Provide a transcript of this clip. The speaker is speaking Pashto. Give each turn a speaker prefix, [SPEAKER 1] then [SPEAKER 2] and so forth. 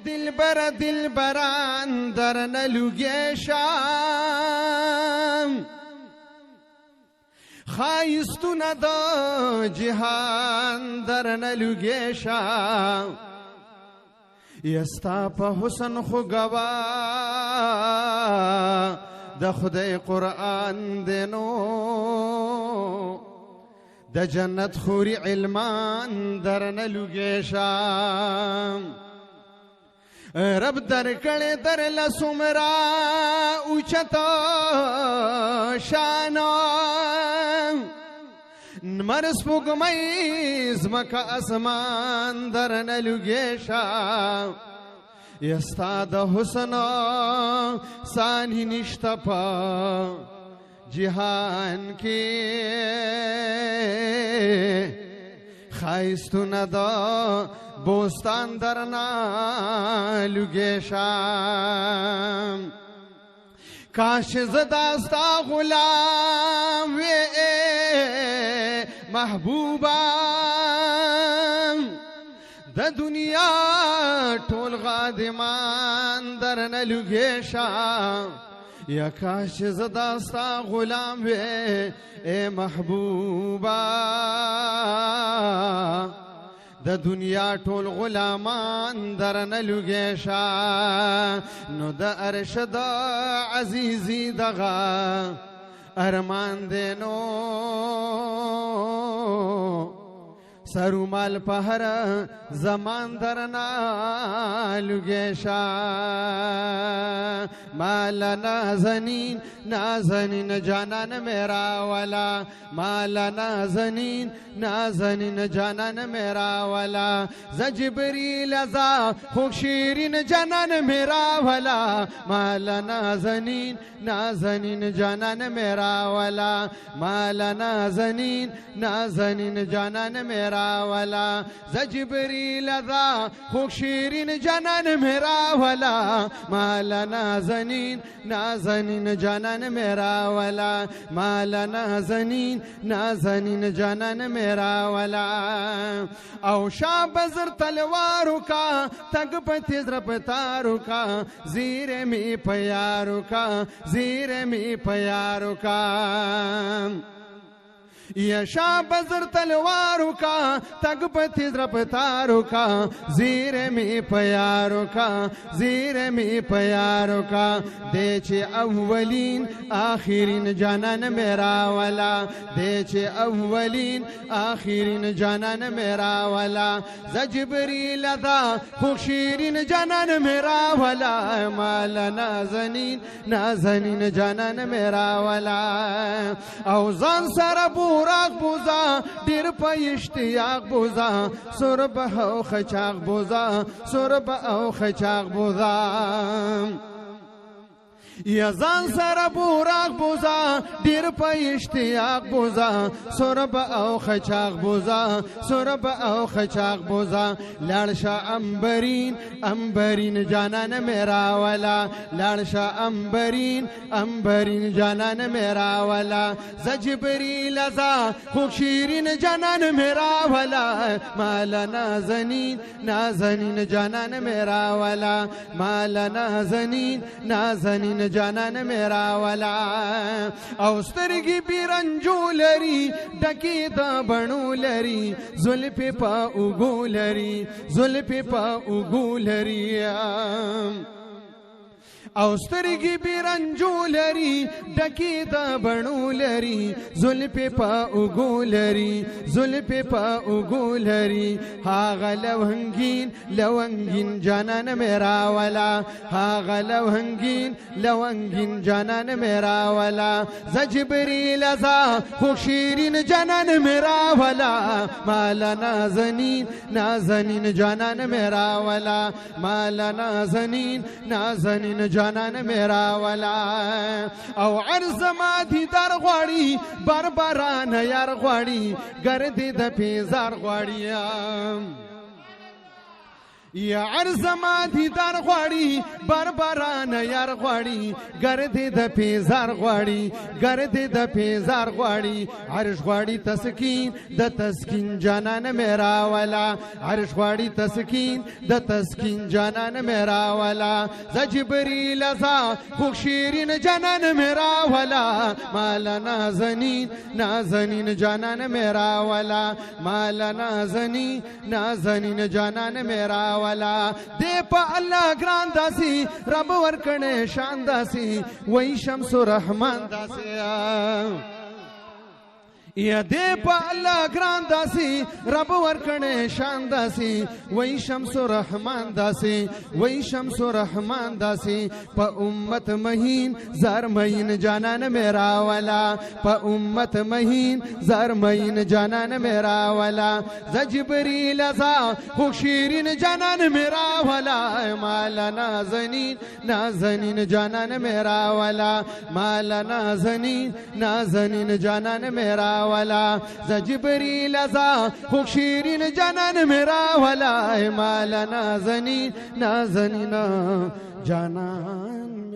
[SPEAKER 1] دلبر دلبران در نلوگیشم خایستونه د جهان در نلوگیشم یستا په حسن خو گواه د خدای قرآن دینو د جنت خوری علمان در نلوگیشم رب در کړه در لسمرا اوچتا شانا نمر سپوږمۍ زمکه اسمان در نلوگیشم یستا د حسن ثانی نشته په جهان کې خایستونه د بوستان در نلوگیشم کاش زدا ستا غلام وی محبوبا د دنیا ټول غادمان در نلوگیشم یا کاش زدا ستا غلام وی اے محبوبا د دنیا ټول غلامان در نلوگیشم نو د ارشد عزیزی دغه ارمان دینو سرومال په هر زمان در نلوگیشم مال نازنین نازنین جانان میرا والا مال نازنین نازنین جانان میرا والا ز جبریل ازا خوب شیرین جانان میرا والا مال نازنین نازنین جانان میرا والا مال نازنین نازنین جانان میرا والا ز جبریل ازا خوب شیرین جانان میرا والا مال نازنین نازنین جانان میرا والا مال نازنین نازنین جانان میرا والا او شابزر تلوارو کا تگ پتیز رفتارو کا زیر می پیارو کا زیر می پیارو کا یا شابزر تلوارو کا تگ پتیز رفتارو کا زیر می پیارو کا زیر می پیارو کا دے چھ اولین آخرین جانان میرا والا دے چھ اولین آخرین جانان میرا والا ز جبریل ازا خوب شیرین جانان میرا والا مال نازنین نازنین جانان میرا والا او ځان سره راگ بوزا دیر پا اشتیاق بوزا سرب او خچاق بوزا سرب او خچاق بوزا یا ځان سره بوراق بوزا ډیر په اشتیاق بوزا سرب او خچاق بوزا سرب او خچاق بوزا لاړشه امبرین امبرین جانان میرا والا لاړشه امبرین امبرین جانان میرا والا ز جبریل ازا خوب شیرین جانان میرا والا مال نازنین نازنین جانان میرا والا مال نازنین نازنین جانان میرا والا او سترگی بیرنجو لری ڈکی دا بنو لری زلفی پا اگو لری زلفی پا اگو لری او سترگی بیرنجو لری ڈکی دا بنو لری زلفی پا اگو لری زلفی پا اگو لری هاغ لوهنگین لونگین جانان میرا والا هاغ لوهنگین لونگین جانان میرا والا ز جبریل ازا خوب شیرین جانان میرا والا مال نازنین نازنین جانان میرا والا مال نازنین نازنین جانان میرا والا او عرض مادی در غواړي بربران یار غواړي ګردې د پیزار غواړي یا عرض ما دیدار غواړي بربران یار غواړي ګرد د پیزار غواړي ګرد د پیزار غواړي عرش غواړي تسکین د تسکین جانان میرا والا عرش غواړي تسکین د تسکین جانان میرا والا ز جبرئیل ازا خو شیرین جانان میرا والا مال نازنین نازنین جانان میرا والا مال نازنین نازنین جانان میرا والا دے پا اللہ گران داسی رب ورکنے شان داسی وہی شمس و رحمان داسی یا دے پا اللہ گران داسی رب ورکنے شان داسی وہی شمس و رحمان داسی وہی شمس و رحمان داسی پا امت مہین زار مہین جانان میرا والا پا امت مہین زار مہین جانان میرا والا ز جبرئیل ازا خو شیرین جانان میرا والا مال نازنین نازنین جانان میرا والا مال نازنین نازنین جانان میرا والا ز جبرئیل ازا خو شیرین جانان میرا والا مال نازنین نازنین جانان